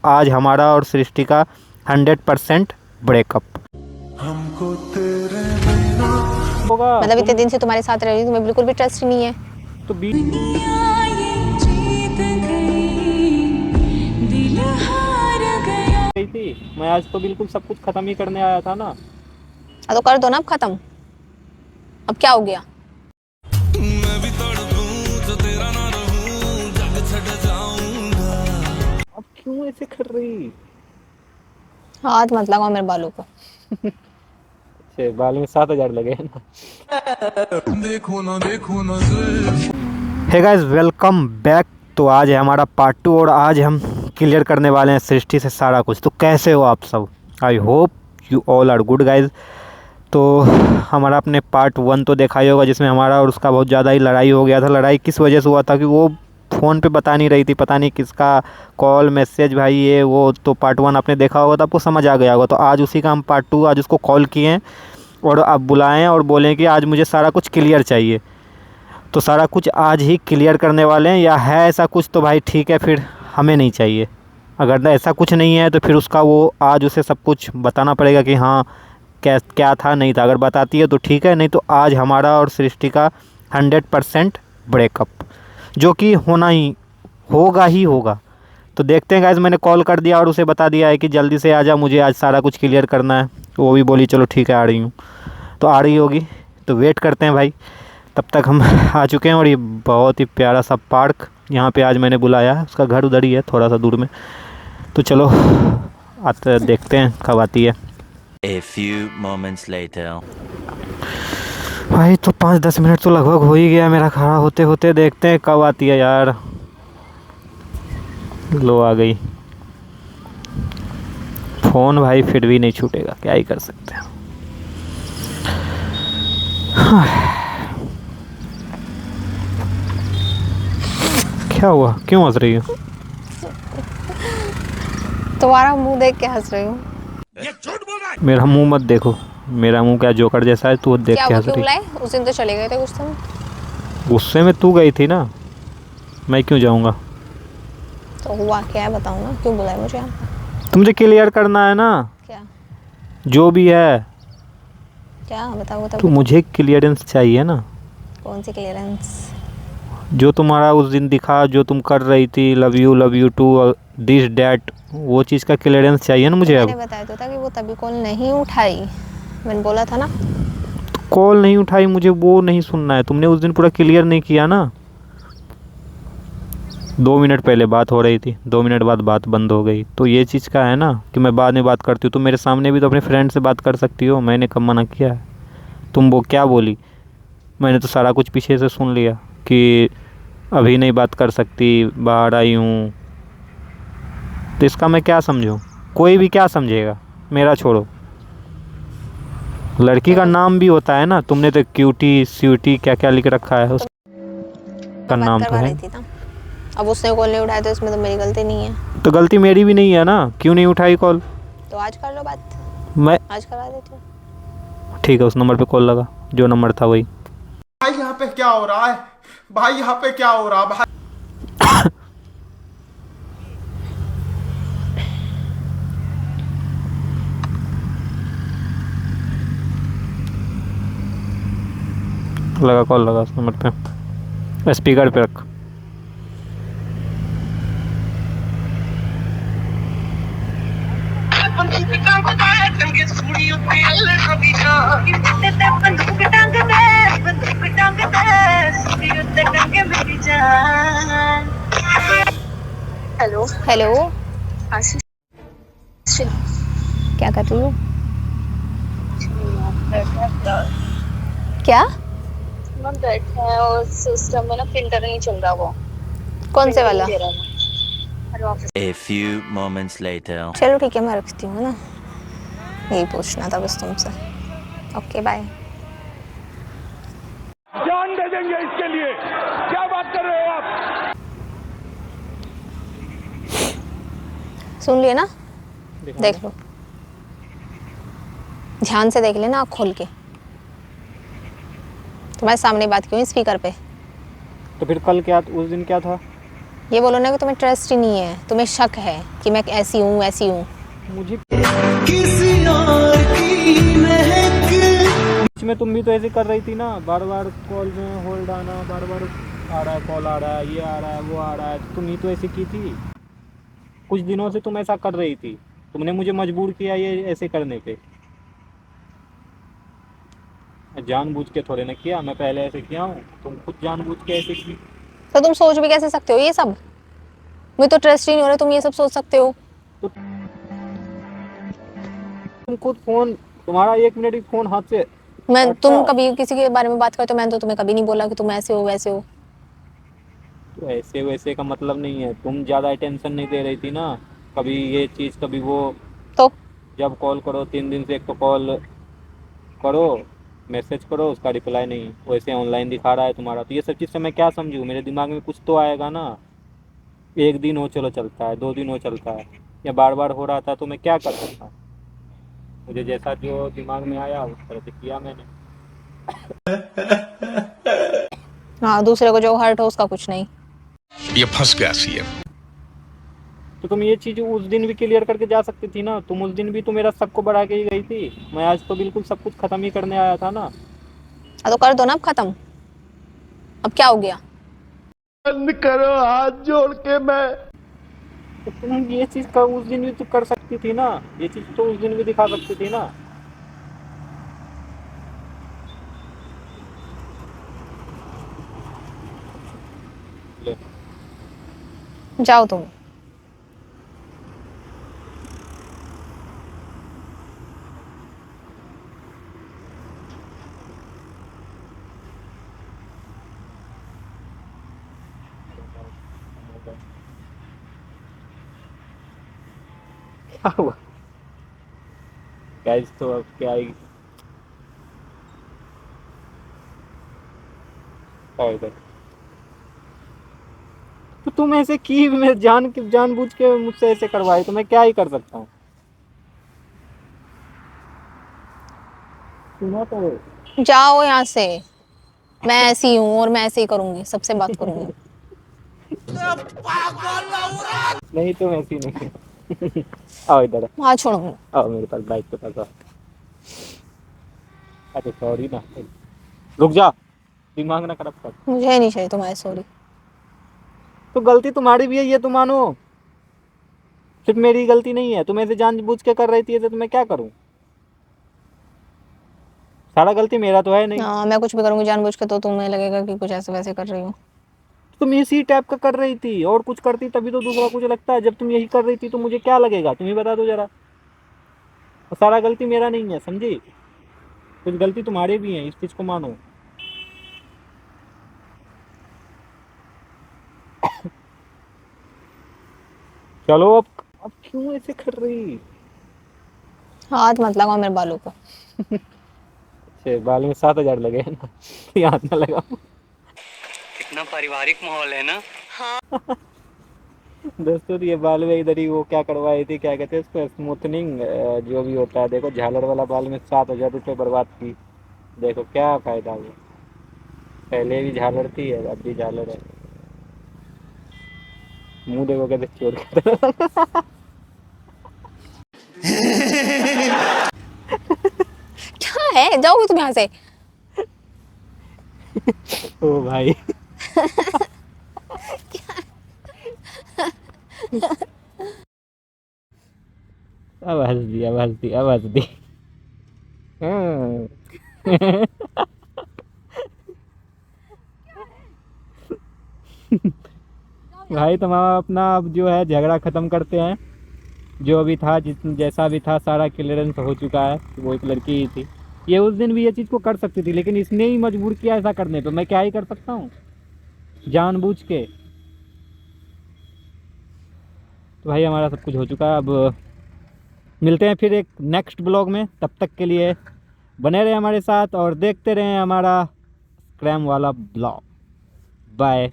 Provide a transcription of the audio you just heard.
आज हमारा और सृष्टि का 100% ब्रेकअप होगा। मतलब इतने दिन से तुम्हारे साथ रह रही हूँ, तुम्हें बिल्कुल भी ट्रस्ट नहीं है। तो गई थी मैं, आज तो बिल्कुल सब कुछ खत्म ही करने आया था ना। तो कर दो ना अब खत्म। अब क्या हो गया? अब क्यों ऐसे कर रही? हाथ मत लगाओ मेरे बालों को। अच्छे बाल में 7,000 लगे हैं ना। Hey guys, welcome back. तो आज है हमारा पार्ट 2 और आज हम क्लियर करने वाले हैं सृष्टि से सारा कुछ। तो कैसे हो आप सब? I hope you all are good guys. तो हमारा अपने पार्ट 1 तो देखा ही होगा, जिसमें हमारा और उसका बहुत ज़्यादा ही लड़ाई हो गया था। लड़ाई किस वजह से हुआ था कि वो फ़ोन पे बता नहीं रही थी, पता नहीं किसका कॉल मैसेज भाई ये वो। तो पार्ट 1 आपने देखा होगा तो आपको समझ आ गया होगा। तो आज उसी का हम पार्ट 2 आज उसको कॉल किए हैं और आप बुलाएं और बोलें कि आज मुझे सारा कुछ क्लियर चाहिए। तो सारा कुछ आज ही क्लियर करने वाले हैं, या है ऐसा कुछ तो भाई ठीक है, फिर हमें नहीं चाहिए। अगर ऐसा कुछ नहीं है तो फिर उसका वो आज उसे सब कुछ बताना पड़ेगा कि हाँ क्या क्या था नहीं था। अगर बताती है तो ठीक है, नहीं तो आज हमारा और सृष्टि का 100% ब्रेकअप, जो कि होना ही होगा। तो देखते हैं गाइस, मैंने कॉल कर दिया और उसे बता दिया है कि जल्दी से आ जा, मुझे आज सारा कुछ क्लियर करना है। तो वो भी बोली चलो ठीक है आ रही हूँ। तो आ रही होगी तो वेट करते हैं भाई। तब तक हम आ चुके हैं और ये बहुत ही प्यारा सा पार्क यहाँ पे आज मैंने बुलाया है। उसका घर उधर ही है थोड़ा सा दूर में। तो चलो आते देखते हैं कब आती है। A few moments later. भाई तो 5-10 मिनट तो लगभग हो ही गया मेरा खड़ा होते होते। देखते हैं कब आती है यार। लो आ गई। फ़ोन भाई फिर भी नहीं छूटेगा, क्या ही कर सकते हैं। क्या हुआ, क्यों हंस रही हो? तुम्हारा मुंह देख के हंस रही हूँ। मेरा मुंह मत देखो, मेरा मुंह क्या जोकर जैसा है? तू देख क्या के हुआ, हंस क्यों रही। बुलाए? उस दिन तो चले गए थे गुस्से में। गुस्से में तू गई थी ना, मैं क्यों जाऊंगा? तो हुआ क्या है बताओ ना, क्यों बुलाए मुझे यहाँ? तुमसे क्लियर करना है ना क्या? जो भी है। क्या बताओ तो मुझे क्लियरेंस चाहिए ना। कौन सी क्लियरेंस? जो तुम्हारा उस दिन दिखा, जो तुम कर रही थी love you too this that, वो चीज़ का क्लियरेंस चाहिए ना मुझे। अब मैंने बताया तो था कि वो तभी कॉल नहीं उठाई, मैंने बोला था ना। कॉल नहीं उठाई, मुझे वो नहीं सुनना है। तुमने उस दिन पूरा क्लियर नहीं किया ना। 2 मिनट पहले बात हो रही थी, 2 मिनट बाद बात बंद हो गई। तो ये चीज़ का है ना कि मैं बाद में बात करती हूँ। तुम मेरे सामने भी तो अपने फ्रेंड से बात कर सकती हो, मैंने कब मना किया है? तुम वो क्या बोली? मैंने तो सारा कुछ पीछे से सुन लिया कि अभी नहीं बात कर सकती, बाहर आई हूँ। तो इसका मैं क्या समझूँ? कोई भी क्या समझेगा, मेरा छोड़ो। लड़की का नाम भी होता है ना, तुमने तो क्यूटी स्यूटी क्या क्या लिख रखा है, उसका नाम तो है। थी ना। अब उसने कॉल नहीं उठाया तो इसमें तो मेरी गलती नहीं है। तो गलती मेरी भी नहीं है ना, क्यों नहीं उठाई कॉल? तो आज कर लो बात, मैं आज करवा देती हूँ। ठीक है, उस नंबर पे कॉल लगा, जो नंबर था वही। भाई यहाँ पे क्या हो रहा है? भाई यहाँ पे क्या हो रहा है भाई? लगा कॉल लगा उस नंबर पे, स्पीकर पे रख। हेलो हेलो, क्या कर रही हो? क्या? मैं बैठा है और सिस्टम में ना प्रिंटर नहीं चल रहा। वो कौन से वाला? A few moments later. चलो ठीक है, मैं रखती हूँ ना, यही पूछना था बस तुमसे। Okay bye. जान दे देंगे इसके लिए, क्या बात कर रहे हो आप? सुन लिए ना? देख लो, ध्यान से देख लेना, आँख खोल के। तुम्हारे सामने बात क्यों स्पीकर पे? तो फिर कल क्या, उस दिन क्या था? ये बोलो ना कि तुम्हें ट्रस्ट ही नहीं है, तुम्हें शक है कि मैं ऐसी हूँ वैसी हूँ। मुझे किसी और की महक में तुम भी तो ऐसे कर रही थी ना, बार बार कॉल में होल्ड आना, बार बार आ रहा है कॉल, आ रहा है ये, आ रहा है वो, आ रहा है। तुम ही तो ऐसे की थी, कुछ दिनों से तुम ऐसा कर रही थी, तुमने मुझे मजबूर किया ये ऐसे करने पे। जानबूझ के थोड़े ना किया, मैं पहले ऐसे किया हूँ, तुम खुद जानबूझ के ऐसे की। तो तुम सोच भी कैसे सकते हो ये सब? मुझे तो ट्रस्ट ही नहीं हो रहा, तुम ये सब सोच सकते हो? तो तुम खुद फोन, तुम्हारा 1 मिनट भी फोन हाथ से तुम कभी किसी के बारे में बात करते हो, मैंने तो तुम्हें कभी नहीं बोला कि तुम ऐसे हो वैसे हो। तो ऐसे वैसे का मतलब नहीं है, तुम ज़्यादा अटेंशन नहीं दे रही थी ना, कभी ये चीज़ कभी वो। तो जब कॉल करो 3 दिन से एक तो कॉल करो, मैसेज करो, उसका रिप्लाई नहीं, वैसे ऑनलाइन दिखा रहा है तुम्हारा। तो ये सब चीज़ से मैं क्या समझूँ? मेरे दिमाग में कुछ तो आएगा ना। 1 दिन हो चलो चलता है, 2 दिन हो चलता है, या बार बार हो रहा था तो मैं क्या कर सकता हूँ? मुझे जैसा जो दिमाग में आया उस तरह से किया मैंने। हाँ, दूसरे को जो हर्ट हो उसका कुछ नहीं। ये फंस गया सीएम। तो तुम ये चीज़ उस दिन भी क्लियर करके जा सकती थी ना, तुम उस दिन भी तो मेरा सबको बढ़ा के ही गई थी, मैं आज तो बिल्कुल सब कुछ ख़त्म ही करने आया था ना। तो कर दो ना अब खत्म, अब क्या हो गया? बंद करो हाथ जोड़ के। मैं तो तुम ये चीज़ का उस दिन भी तो कर सकती थी ना, ये चीज़ तो उस दिन भी दिखा सकती थी ना। ले। जाओ तुम। क्या हुआ गाइस? तो अब क्या ही और इधर। तो तुम ऐसे की, मैं जानबूझ के मुझसे ऐसे करवाई, तो मैं क्या ही कर सकता हूँ? सुनो तो। जाओ यहाँ से, मैं ऐसी हूँ और मैं ऐसे ही करूंगी, सबसे बात करूंगी। नहीं तुम ऐसी नहीं। आओ इधर, हाँ छोड़ो। आओ मेरे पास, बाइक के पास आओ। अरे सॉरी ना, रुक जा, दिमाग ना खराब कर। मुझे नहीं चाहिए तुम्हारी सॉरी। तो गलती तुम्हारी भी है ये तो मानो, सिर्फ मेरी गलती नहीं है। तुम ऐसे जानबूझ के कर रही थी तो मैं क्या करूं? सारा गलती मेरा तो है नहीं। हाँ, मैं कुछ भी करूंगी जानबूझ के तो तुम्हें लगेगा कि कुछ ऐसे वैसे कर रही हूँ। तुम इसी टाइप का कर रही थी, और कुछ करती तभी तो दूसरा कुछ लगता है। जब तुम यही कर रही थी तो मुझे क्या लगेगा, तुम ही बता दो जरा। और सारा गलती मेरा नहीं है, समझी? कुछ गलती तुम्हारी भी है, इस चीज को मानो। चलो अब क्यों ऐसे कर रही? हाथ मत लगाओ मेरे बालों को। अच्छे बाल में 7,000 लगे हैं ना, याद ना लगा। कितना पारिवारिक माहौल है ना। दोस्तों ये बाल में इधर ही वो क्या करवाई थी, क्या कहते हैं उसको, स्मूथनिंग जो भी होता है। देखो झालर वाला बाल में 7,000 रुपये बर्बाद की, देखो क्या फायदा हुआ। पहले भी झालर थी, अब भी झालर है। मुंह देखो कैसे चोर कर। क्या है, जाओगे तुम यहाँ से। ओ भाई। अब हंस दी, अब हंस दी, अब हंस दी। हाँ। भाई तुम्हारा अपना अब जो है झगड़ा ख़त्म करते हैं। जो भी था, जैसा भी था, सारा क्लियरेंस हो चुका है। वो एक लड़की ही थी, ये उस दिन भी ये चीज़ को कर सकती थी, लेकिन इसने ही मजबूर किया ऐसा करने पे। मैं क्या ही कर सकता हूँ जानबूझ के। तो भाई हमारा सब कुछ हो चुका है, अब मिलते हैं फिर एक नेक्स्ट ब्लॉग में। तब तक के लिए बने रहे हमारे साथ और देखते रहें हमारा स्क्रैम वाला ब्लॉग। बाय।